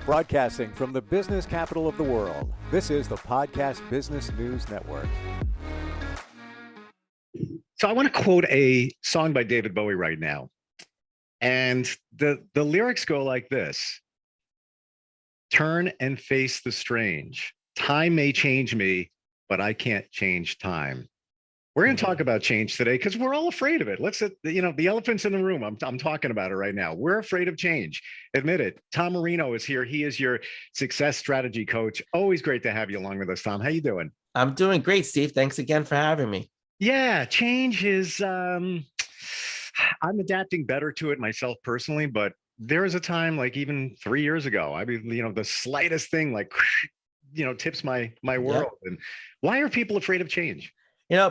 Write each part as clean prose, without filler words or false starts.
Broadcasting from the business capital of the world, this is the Podcast Business News Network. So I want to quote a song by David Bowie right now. And the lyrics go like this: turn and face the strange. Time may change me, but I can't change time. We're going to talk about change today because we're all afraid of it. The elephant's in the room. I'm talking about it right now. We're afraid of change. Admit it. Tom Marino is here. He is your success strategy coach. Always great to have you along with us, Tom. How you doing? I'm doing great, Steve. Thanks again for having me. Yeah, change is, I'm adapting better to it myself personally, but there was a time like even 3 years ago, the slightest thing tips my world. Yep. And why are people afraid of change?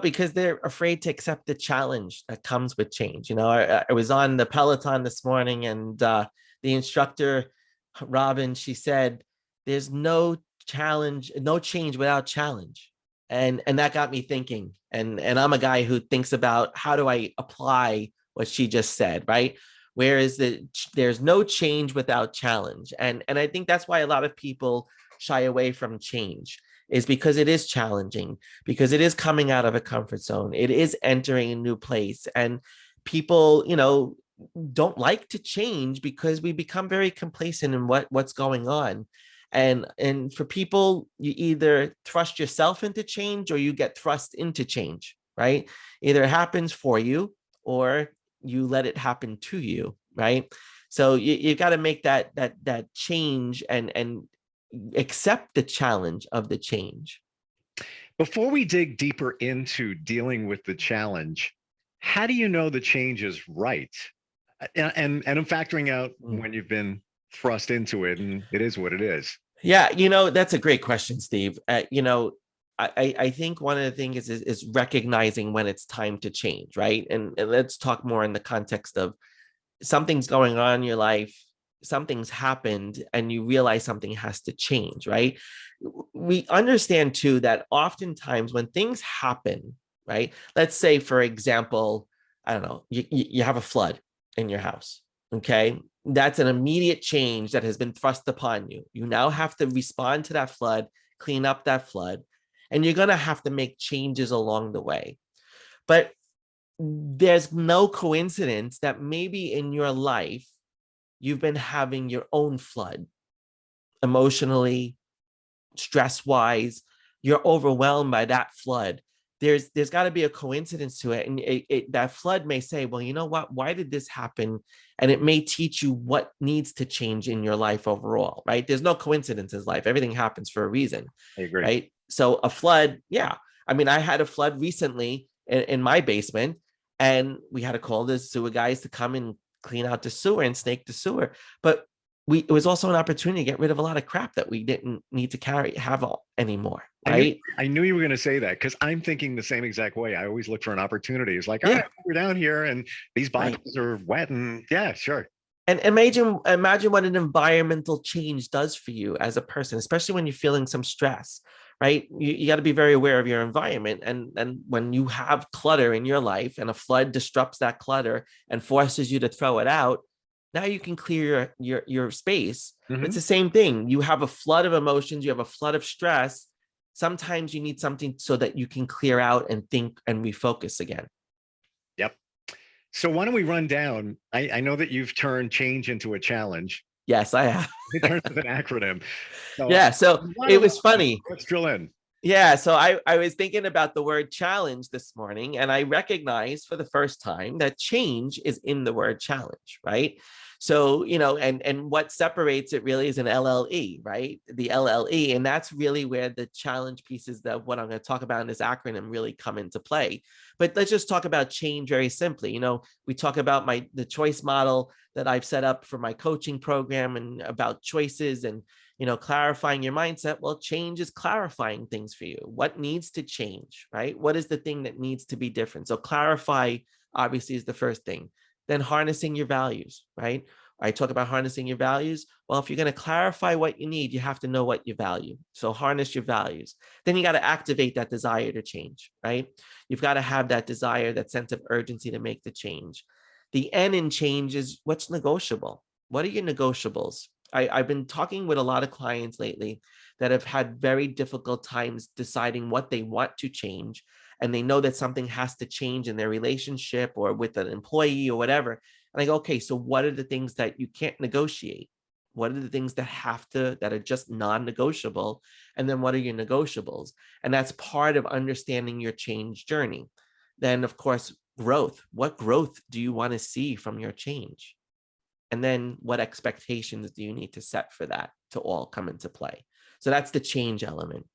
Because they're afraid to accept the challenge that comes with change. I was on the Peloton this morning, and the instructor, Robin, she said, there's no change without challenge. And that got me thinking. And I'm a guy who thinks about how do I apply what she just said, right? Whereas there's no change without challenge. And I think that's why a lot of people shy away from change, is because it is challenging, because it is coming out of a comfort zone. It is entering a new place. And people, don't like to change because we become very complacent in what's going on. And for people, you either thrust yourself into change or you get thrust into change, right? Either it happens for you or you let it happen to you, right? So you got to make that change and accept the challenge of the change. Before we dig deeper into dealing with the challenge, how do you know the change is right? And I'm factoring out when you've been thrust into it and it is what it is. Yeah, that's a great question, Steve. I think one of the things is recognizing when it's time to change, right? And let's talk more in the context of something's going on in your life, something's happened, and you realize something has to change, right? We understand too that oftentimes when things happen, right? Let's say, for example, I don't know, you have a flood in your house, okay? That's an immediate change that has been thrust upon you. You now have to respond to that flood, clean up that flood, and you're going to have to make changes along the way. But there's no coincidence that maybe in your life, you've been having your own flood emotionally, stress-wise. You're overwhelmed by that flood. There's got to be a coincidence to it. And that flood may say, well, you know what? Why did this happen? And it may teach you what needs to change in your life overall, right? There's no coincidence in life. Everything happens for a reason. I agree. Right? So a flood, yeah. I mean, I had a flood recently in my basement, and we had to call the sewer guys to come and clean out the sewer and snake the sewer. But it was also an opportunity to get rid of a lot of crap that we didn't need to have anymore. Right? I knew you were going to say that, because I'm thinking the same exact way. I always look for an opportunity. It's like, all right, we're down here and these bottles are wet, and yeah, sure. And imagine what an environmental change does for you as a person, especially when you're feeling some stress, right? You got to be very aware of your environment. And when you have clutter in your life and a flood disrupts that clutter and forces you to throw it out, now you can clear your space. Mm-hmm. It's the same thing. You have a flood of emotions, you have a flood of stress. Sometimes you need something so that you can clear out and think and refocus again. Yep. So why don't we run down? I know that you've turned change into a challenge. Yes, I have. It turns with an acronym. So, yeah, so it was funny. Let's drill in. Yeah, so I was thinking about the word challenge this morning, and I recognized for the first time that change is in the word challenge, right? So, and what separates it really is an LLE, right? The LLE, and that's really where the challenge pieces that what I'm going to talk about in this acronym really come into play. But let's just talk about change very simply. We talk about the choice model that I've set up for my coaching program, and about choices and clarifying your mindset. Well, change is clarifying things for you. What needs to change, right? What is the thing that needs to be different? So clarify, obviously, is the first thing. Then harnessing your values, right? I talk about harnessing your values. Well, if you're going to clarify what you need, you have to know what you value. So harness your values. Then you got to activate that desire to change, right? You've got to have that desire, that sense of urgency to make the change. The N in change is what's negotiable. What are your negotiables? I've been talking with a lot of clients lately that have had very difficult times deciding what they want to change. And they know that something has to change in their relationship or with an employee or whatever. And I go, okay, so what are the things that you can't negotiate? What are the things that are just non-negotiable? And then what are your negotiables? And that's part of understanding your change journey. Then, of course, growth. What growth do you want to see from your change? And then what expectations do you need to set for that to all come into play? So that's the change element.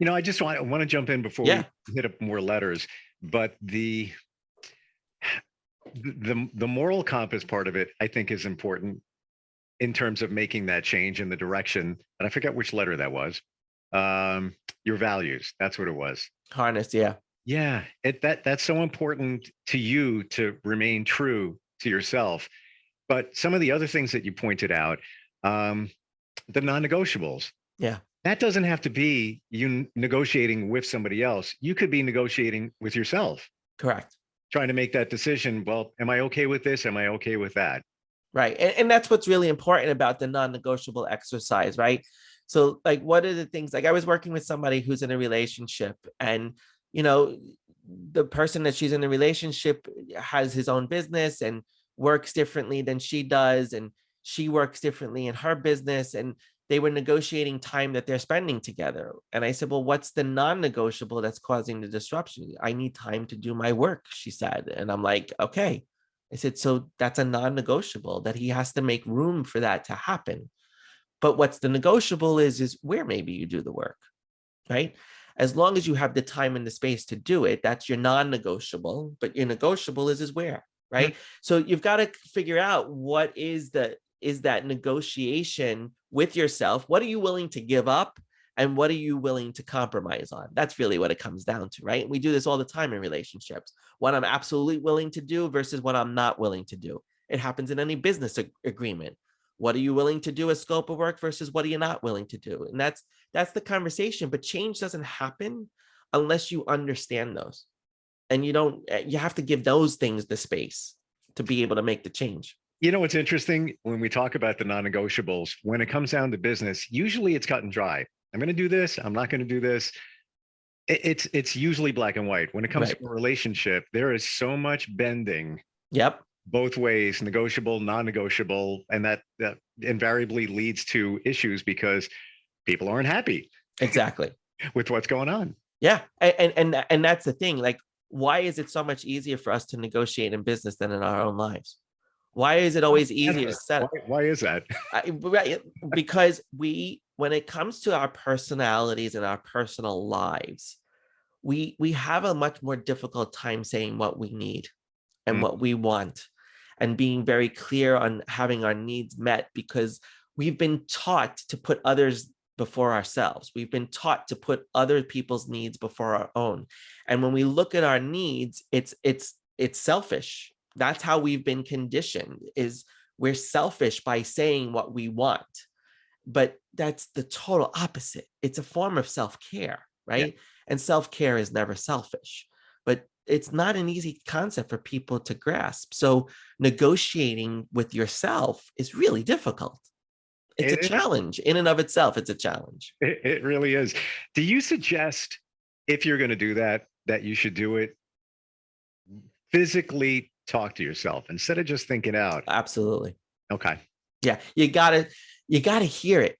I just want to jump in before Yeah. we hit up more letters, but the moral compass part of it, I think, is important in terms of making that change in the direction. And I forget which letter that was. Your values. That's what it was. Harness. Yeah. Yeah. That's so important to you to remain true to yourself. But some of the other things that you pointed out, the non-negotiables. Yeah. That doesn't have to be you negotiating with somebody else. You could be negotiating with yourself. Correct. Trying to make that decision. Well, am I okay with this? Am I okay with that? Right. And that's what's really important about the non-negotiable exercise, right? So like, what are the things, like I was working with somebody who's in a relationship, and, the person that she's in a relationship has his own business and works differently than she does. And she works differently in her business. And they were negotiating time that they're spending together. And I said, well, what's the non-negotiable that's causing the disruption? I need time to do my work, she said. And I'm like, okay. I said, so that's a non-negotiable that he has to make room for that to happen. But what's the negotiable is where maybe you do the work, right? As long as you have the time and the space to do it, that's your non-negotiable. But your negotiable is where, right? Mm-hmm. So you've got to figure out what is that negotiation with yourself. What are you willing to give up? And what are you willing to compromise on? That's really what it comes down to, right? We do this all the time in relationships. What I'm absolutely willing to do versus what I'm not willing to do. It happens in any business agreement. What are you willing to do as scope of work versus what are you not willing to do? And that's the conversation. But change doesn't happen unless you understand those. And you have to give those things the space to be able to make the change. What's interesting when we talk about the non-negotiables, when it comes down to business, usually it's cut and dry. I'm going to do this. I'm not going to do this. It's usually black and white. When it comes to a relationship, there is so much bending. Yep. Both ways, negotiable, non-negotiable, and that invariably leads to issues because people aren't happy. Exactly. With what's going on. Yeah, and that's the thing. Like, why is it so much easier for us to negotiate in business than in our own lives? Why is it always easier to set up? Why is that? Right, because when it comes to our personalities and our personal lives, we have a much more difficult time saying what we need and what we want, and being very clear on having our needs met, because we've been taught to put others before ourselves. We've been taught to put other people's needs before our own. And when we look at our needs, it's selfish. That's how we've been conditioned, is we're selfish by saying what we want. But that's the total opposite. It's a form of self-care, right? Yeah. And self-care is never selfish, but it's not an easy concept for people to grasp. So negotiating with yourself is really difficult. It's a challenge in and of itself. It's a challenge. It really is. Do you suggest, if you're going to do that you should do it physically, talk to yourself instead of just thinking out? Absolutely. Okay. Yeah. You gotta hear it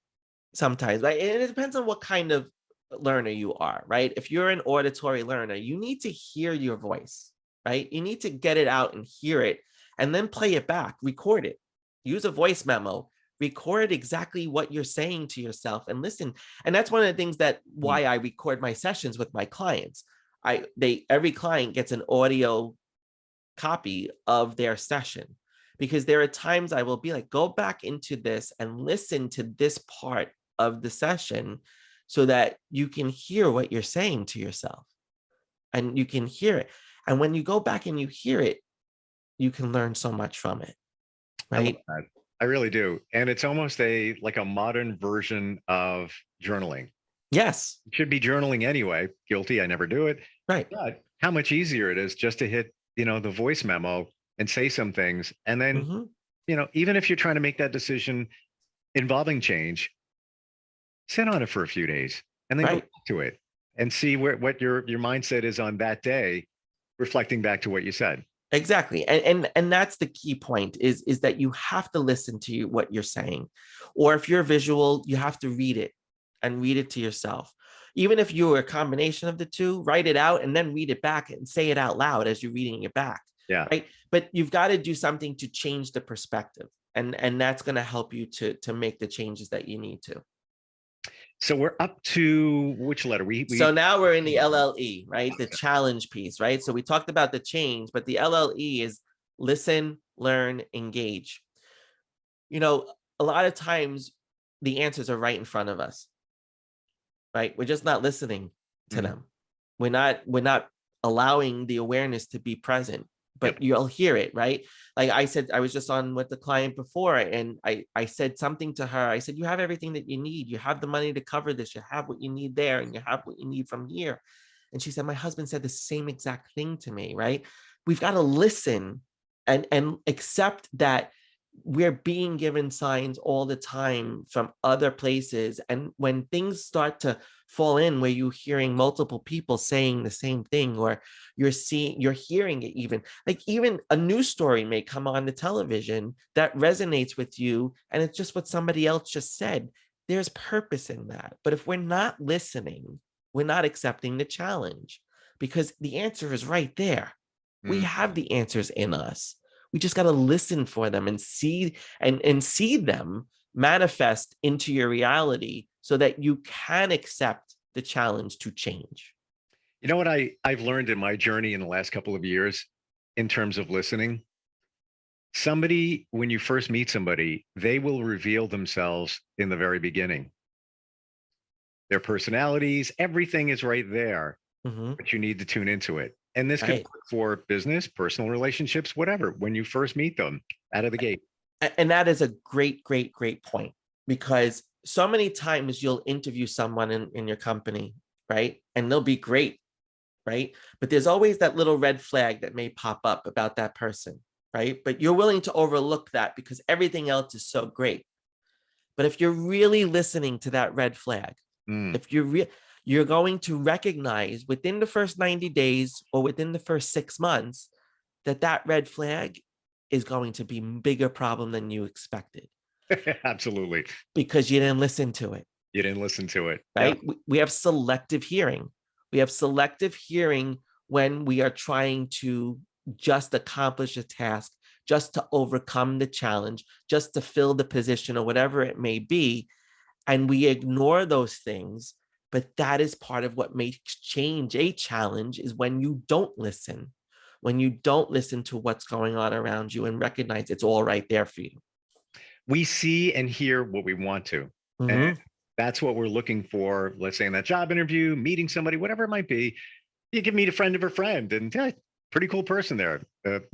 sometimes. Like, and it depends on what kind of learner you are, right? If you're an auditory learner, you need to hear your voice, right? You need to get it out and hear it, and then play it back, record it, use a voice memo, record exactly what you're saying to yourself and listen. And that's one of the things why I record my sessions with my clients. Every client gets an audio copy of their session, because there are times I will be like, go back into this and listen to this part of the session so that you can hear what you're saying to yourself, and you can hear it. And when you go back and you hear it, you can learn so much from it. Right. I really do. And it's almost like a modern version of journaling. Yes. You should be journaling anyway. Guilty. I never do it. Right. But how much easier it is just to hit, the voice memo and say some things. And then, even if you're trying to make that decision involving change, sit on it for a few days and then go Right. back to it and see what your mindset is on that day, reflecting back to what you said. Exactly. And that's the key point is that you have to listen to what you're saying. Or if you're visual, you have to read it and read it to yourself. Even if you're a combination of the two, write it out and then read it back and say it out loud as you're reading it back. Yeah. Right. But you've got to do something to change the perspective. And that's going to help you to make the changes that you need to. So we're up to which letter? So now we're in the LLE, right? The challenge piece, right? So we talked about the change, but the LLE is listen, learn, engage. You know, a lot of times the answers are right in front of us, right? We're just not listening to them. We're not allowing the awareness to be present, but you'll hear it, right? Like I said, I was just on with the client before and I said something to her. I said, you have everything that you need. You have the money to cover this. You have what you need there and you have what you need from here. And she said, my husband said the same exact thing to me, right? We've got to listen and accept that we're being given signs all the time from other places. And when things start to fall in where you're hearing multiple people saying the same thing, or you're hearing it, even a news story may come on the television that resonates with you, and it's just what somebody else just said. There's purpose in that. But if we're not listening, we're not accepting the challenge, because the answer is right there. We have the answers in us. We just got to listen for them and see them manifest into your reality so that you can accept the challenge to change. You know what I've learned in my journey in the last couple of years in terms of listening? Somebody, when you first meet somebody, they will reveal themselves in the very beginning. Their personalities, everything is right there, but you need to tune into it. And this could work for business, personal relationships, whatever, when you first meet them out of the gate. And that is a great, great, great point, because so many times you'll interview someone in your company, right? And they'll be great, right? But there's always that little red flag that may pop up about that person, right? But you're willing to overlook that because everything else is so great. But if you're really listening to that red flag, if you're going to recognize within the first 90 days or within the first 6 months that red flag is going to be a bigger problem than you expected. Absolutely. Because you didn't listen to it. You didn't listen to it. Right? Yep. We have selective hearing. We have selective hearing when we are trying to just accomplish a task, just to overcome the challenge, just to fill the position or whatever it may be. And we ignore those things. But that is part of what makes change a challenge, is when you don't listen, when you don't listen to what's going on around you and recognize it's all right there for you. We see and hear what we want to. And that's what we're looking for. Let's say in that job interview, meeting somebody, whatever it might be, you can meet a friend of a friend and pretty cool person there. But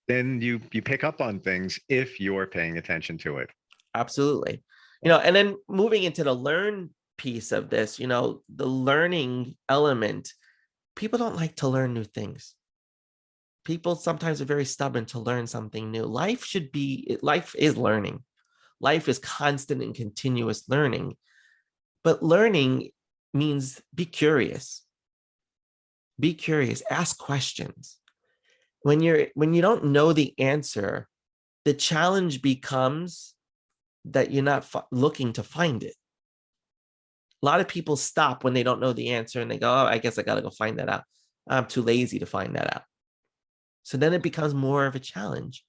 then you pick up on things if you're paying attention to it. Absolutely. And then moving into the learn piece of this, the learning element, people don't like to learn new things. People sometimes are very stubborn to learn something new. Life is learning. Life is constant and continuous learning. But learning means be curious. Be curious, ask questions. When you don't know the answer, the challenge becomes that you're not looking to find it. A lot of people stop when they don't know the answer and they go, oh, I guess I got to go find that out. I'm too lazy to find that out. So then it becomes more of a challenge,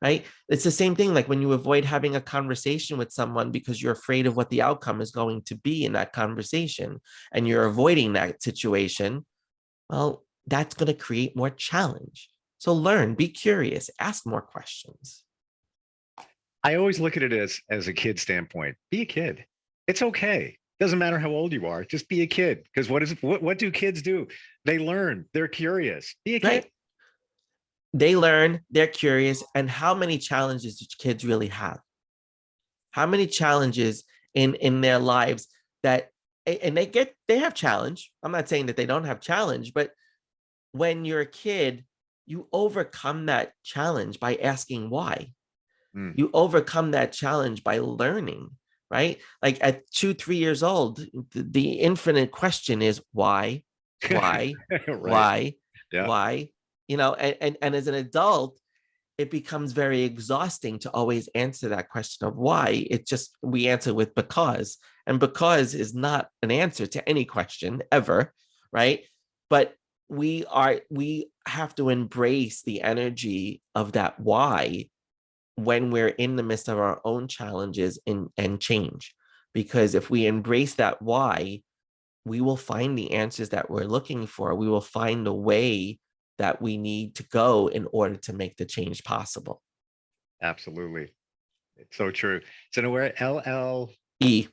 right? It's the same thing like when you avoid having a conversation with someone because you're afraid of what the outcome is going to be in that conversation and you're avoiding that situation. Well, that's going to create more challenge. So learn, be curious, ask more questions. I always look at it as a kid standpoint. Be a kid. It's okay. Doesn't matter how old you are. Just be a kid. Because what do kids do? They learn. They're curious. Be a kid. Right. They learn. They're curious. And how many challenges do kids really have? How many challenges in their lives and they have challenge. I'm not saying that they don't have challenge, but when you're a kid, you overcome that challenge by asking why. You overcome that challenge by learning. right? Like at 2, 3 years old, the infinite question is why, why, Right. why, Yeah. why, and as an adult, it becomes very exhausting to always answer that question of why. It just, we answer with because, and because is not an answer to any question ever, right? But we have to embrace the energy of that why when we're in the midst of our own challenges and change. Because if we embrace that why, we will find the answers that we're looking for. We will find the way that we need to go in order to make the change possible. Absolutely. It's so true. So now we're at LL. E.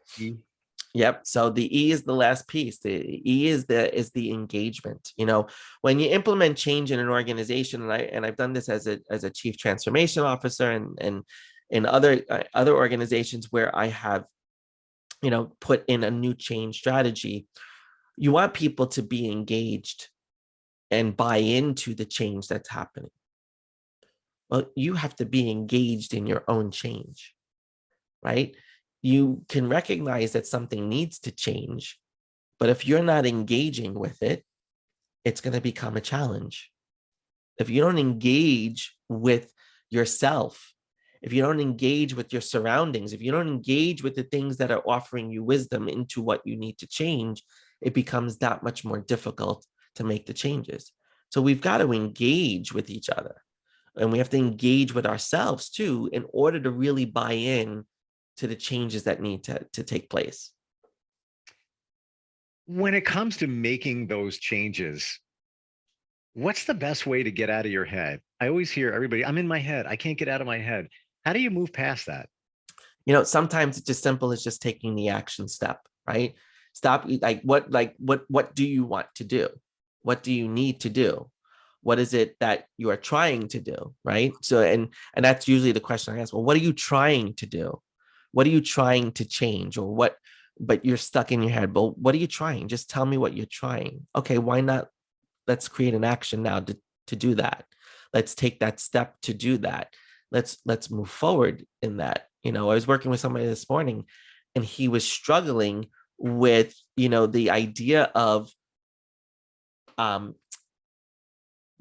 Yep. So the E is the last piece. The E is the engagement. When you implement change in an organization, and I've done this as a chief transformation officer and in other organizations where I have put in a new change strategy, you want people to be engaged and buy into the change that's happening. Well, you have to be engaged in your own change, right? You can recognize that something needs to change, but if you're not engaging with it, it's going to become a challenge. If you don't engage with yourself, if you don't engage with your surroundings, if you don't engage with the things that are offering you wisdom into what you need to change, it becomes that much more difficult to make the changes. So we've got to engage with each other, and we have to engage with ourselves too in order to really buy in to the changes that need to take place. When it comes to making those changes, what's the best way to get out of your head? I always hear everybody, I'm in my head. I can't get out of my head. How do you move past that? Sometimes it's just simple as just taking the action step, right? Stop. What do you want to do? What do you need to do? What is it that you are trying to do, right? So, and that's usually the question I ask. Well, what are you trying to do? What are you trying to change, or what? But you're stuck in your head. But what are you trying? Just tell me what you're trying. Okay, why not? Let's create an action now to do that. Let's take that step to do that. Let's move forward in that. I was working with somebody this morning, and he was struggling with the idea of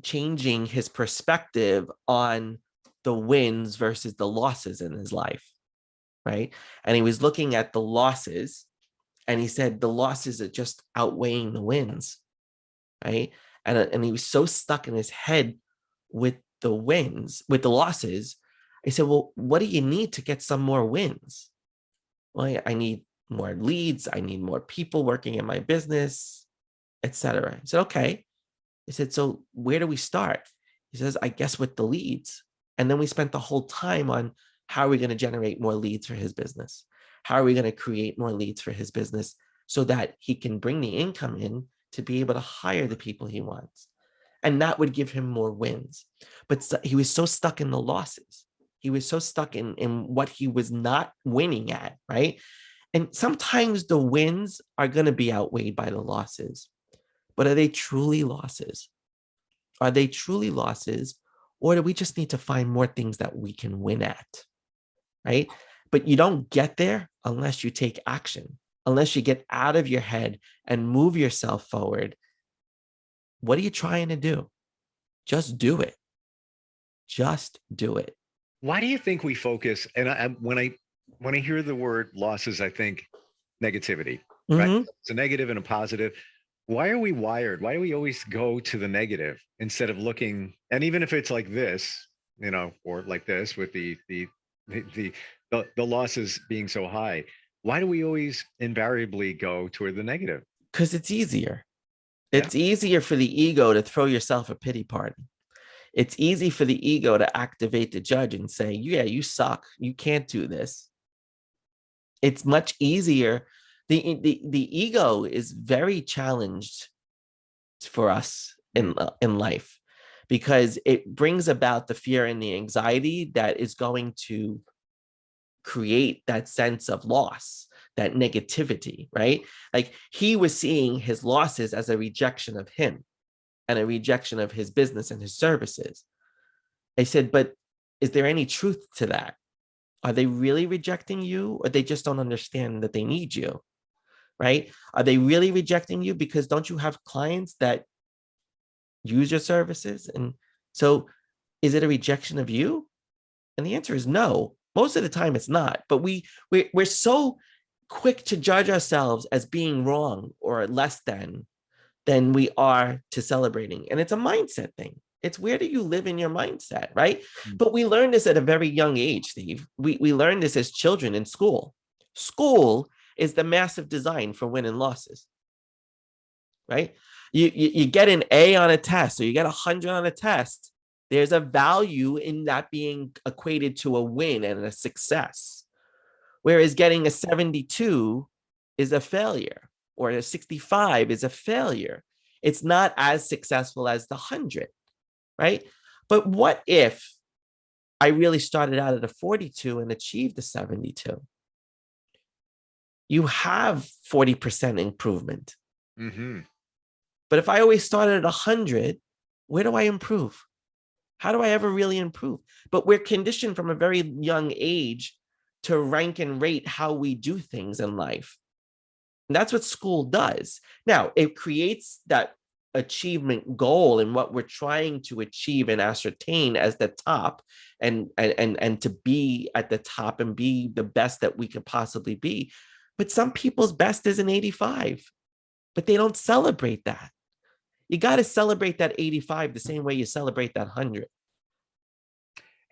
changing his perspective on the wins versus the losses in his life, right? And he was looking at the losses, and he said the losses are just outweighing the wins, right? And he was so stuck in his head with the wins, with the losses. I said, well, what do you need to get some more wins? Well, I need more leads. I need more people working in my business, etc. I said, okay. I said, so where do we start? He says, I guess with the leads. And then we spent the whole time on how are we going to generate more leads for his business? How are we going to create more leads for his business so that he can bring the income in to be able to hire the people he wants? And that would give him more wins. But he was so stuck in the losses. He was so stuck in what he was not winning at, right? And sometimes the wins are going to be outweighed by the losses. But are they truly losses? Are they truly losses? Or do we just need to find more things that we can win at, right? But you don't get there unless you take action, unless you get out of your head and move yourself forward. What are you trying to do? Just do it. Just do it. Why do you think we focus? And when I hear the word losses, I think negativity, right? Mm-hmm. It's a negative and a positive. Why are we wired? Why do we always go to the negative instead of looking? And even if it's like this, or like this with the losses being so high, why do we always invariably go toward the negative? Because it's easier. It's easier for the ego to throw yourself a pity party. It's easy for the ego to activate the judge and say, yeah, you suck. You can't do this. It's much easier. The ego is very challenged for us in life, because it brings about the fear and the anxiety that is going to create that sense of loss, that negativity, right? Like he was seeing his losses as a rejection of him and a rejection of his business and his services. I said, but is there any truth to that? Are they really rejecting you, or they just don't understand that they need you? Right? Are they really rejecting you because don't you have clients that use your services? And so is it a rejection of you? And the answer is no. Most of the time it's not. But we're so quick to judge ourselves as being wrong or less than we are to celebrating. And it's a mindset thing. It's where do you live in your mindset, right? But we learn this at a very young age, Steve. We learn this as children in school. School is the massive design for win and losses, right? You get an A on a test, or you get 100 on a test. There's a value in that being equated to a win and a success. Whereas getting a 72 is a failure, or a 65 is a failure. It's not as successful as the 100, right? But what if I really started out at a 42 and achieved a 72? You have 40% improvement. Mm-hmm. But if I always started at 100, where do I improve? How do I ever really improve? But we're conditioned from a very young age to rank and rate how we do things in life. And that's what school does. Now, it creates that achievement goal and what we're trying to achieve and ascertain as the top, and to be at the top and be the best that we could possibly be. But some people's best is an 85, but they don't celebrate that. You got to celebrate that 85 the same way you celebrate that 100.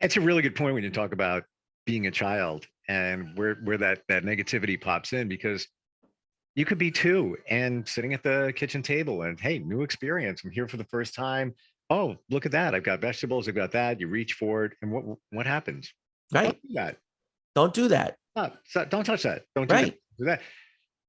It's a really good point when you talk about being a child and where that negativity pops in, because you could be 2 and sitting at the kitchen table and, hey, new experience. I'm here for the first time. Oh, look at that. I've got vegetables. I've got that. You reach for it. And what happens? Right. Don't do that. Don't do that. Don't touch that. Don't do Right. that.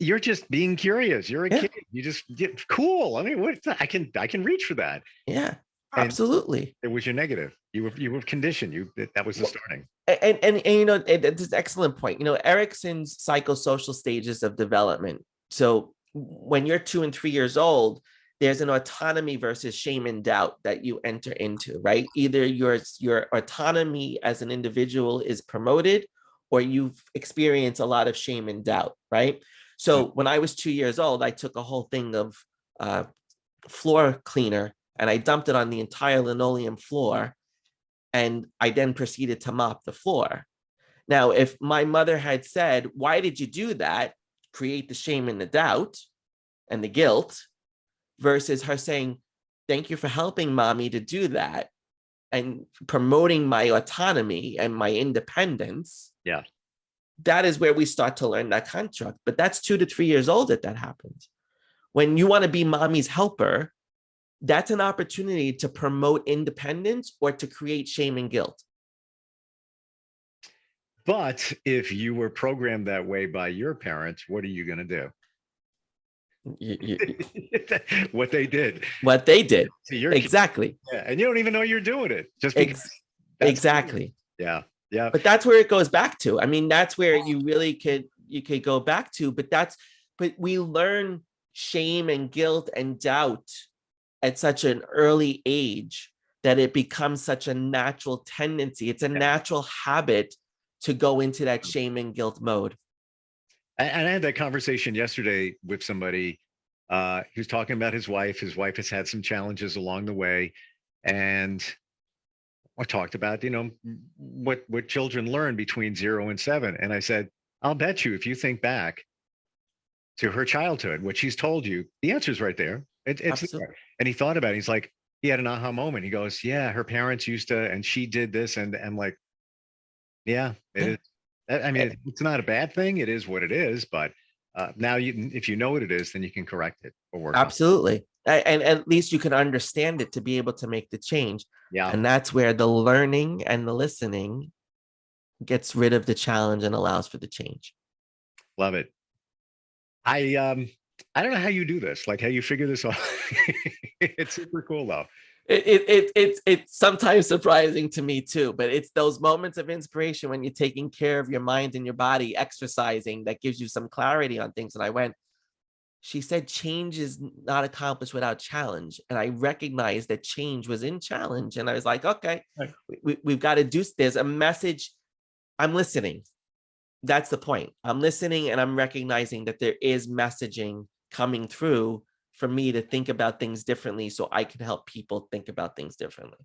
You're just being curious. You're a kid. You just get cool. I mean, I can reach for that. Yeah, And absolutely. it was your negative. You were conditioned. That was the starting. And you know, it's an excellent point. You know, Erickson's psychosocial stages of development. So when you're 2 and 3 years old, there's an autonomy versus shame and doubt that you enter into, right? Either your autonomy as an individual is promoted, or you've experienced a lot of shame and doubt, right? So when I was 2 years old, I took a whole thing of floor cleaner and I dumped it on the entire linoleum floor. And I then proceeded to mop the floor. Now, if my mother had said, why did you do that? Create the shame and the doubt and the guilt, versus her saying, thank you for helping mommy to do that and promoting my autonomy and my independence. Yeah. That is where we start to learn that construct. But that's 2 to 3 years old that happens. When you want to be mommy's helper, that's an opportunity to promote independence or to create shame and guilt. But if you were programmed that way by your parents, what are you going to do? What they did. What they did. So you're exactly. Yeah, and you don't even know you're doing it. Just because exactly. Yeah. Yeah. But that's where it goes back to. I mean, that's where you really could go back to. But we learn shame and guilt and doubt at such an early age that it becomes such a natural tendency. It's a natural habit to go into that shame and guilt mode. And I had that conversation yesterday with somebody. He was talking about his wife. His wife has had some challenges along the way. And I talked about, what children learn between 0 and 7. And I said, I'll bet you if you think back to her childhood, what she's told you, the answer's right there. It's there. And he thought about it. He's like, he had an aha moment. He goes, yeah, her parents used to, and she did this. And I'm like, yeah, it is. I mean, it's not a bad thing. It is what it is. But now if you know what it is, then you can correct it or work. Absolutely. And at least you can understand it to be able to make the change. Yeah. And that's where the learning and the listening gets rid of the challenge and allows for the change. Love it. I don't know how you do this, like how you figure this out. It's super cool though. It's sometimes surprising to me too, but it's those moments of inspiration when you're taking care of your mind and your body, exercising, that gives you some clarity on things. And she said, change is not accomplished without challenge. And I recognized that change was in challenge. And I was like, okay, we've got to do, there's a message I'm listening. That's the point. I'm listening and I'm recognizing that there is messaging coming through for me to think about things differently so I can help people think about things differently.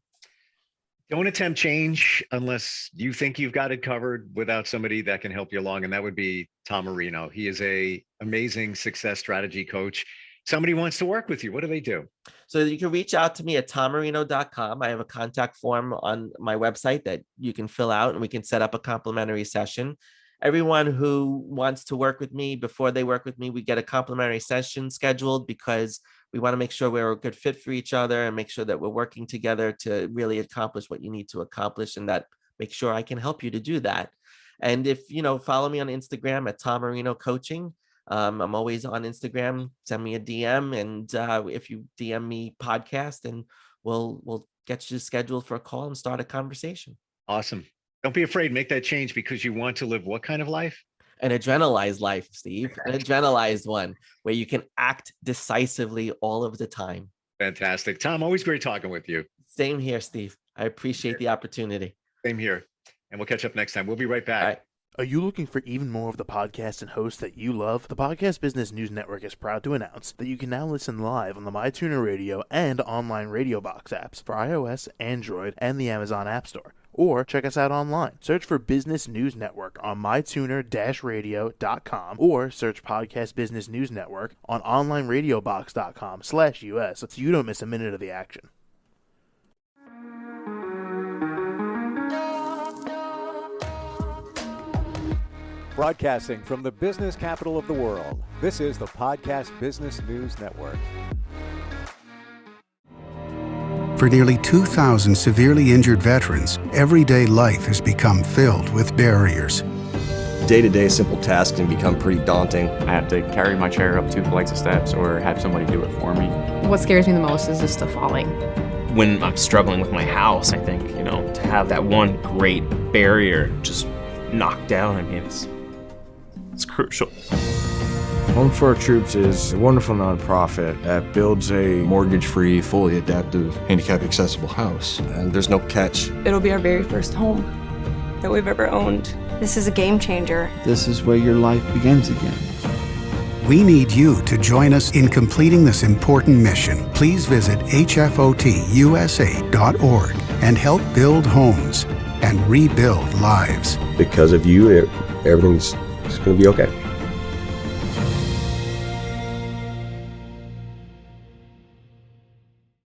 Don't attempt change unless you think you've got it covered without somebody that can help you along. And that would be Tom Marino. He is an amazing success strategy coach. Somebody wants to work with you. What do they do? So you can reach out to me at tommarino.com. I have a contact form on my website that you can fill out and we can set up a complimentary session. Everyone who wants to work with me, before they work with me, we get a complimentary session scheduled because we want to make sure we're a good fit for each other and make sure that we're working together to really accomplish what you need to accomplish, and that make sure I can help you to do that. And if, follow me on Instagram at Tom Marino Coaching. I'm always on Instagram. Send me a DM, and if you DM me podcast, and we'll get you scheduled for a call and start a conversation. Awesome. Don't be afraid. Make that change because you want to live what kind of life? An adrenalized life, Steve. An adrenalized one where you can act decisively all of the time. Fantastic. Tom, always great talking with you. Same here, Steve. I appreciate the opportunity. Same here. And we'll catch up next time. We'll be right back. All right. Are you looking for even more of the podcasts and hosts that you love? The Podcast Business News Network is proud to announce that you can now listen live on the MyTuner Radio and online Radio Box apps for iOS, Android, and the Amazon App Store. Or check us out online. Search for Business News Network on mytuner-radio.com or search Podcast Business News Network on onlineradiobox.com/US so you don't miss a minute of the action. Broadcasting from the business capital of the world, this is the Podcast Business News Network. For nearly 2,000 severely injured veterans, everyday life has become filled with barriers. Day-to-day simple tasks can become pretty daunting. I have to carry my chair up 2 flights of steps or have somebody do it for me. What scares me the most is just the falling. When I'm struggling with my house, I think, to have that one great barrier just knocked down, it's crucial. Home for Our Troops is a wonderful nonprofit that builds a mortgage-free, fully adaptive, handicap-accessible house. And there's no catch. It'll be our very first home that we've ever owned. This is a game changer. This is where your life begins again. We need you to join us in completing this important mission. Please visit hfotusa.org and help build homes and rebuild lives. Because of you, everything's going to be okay.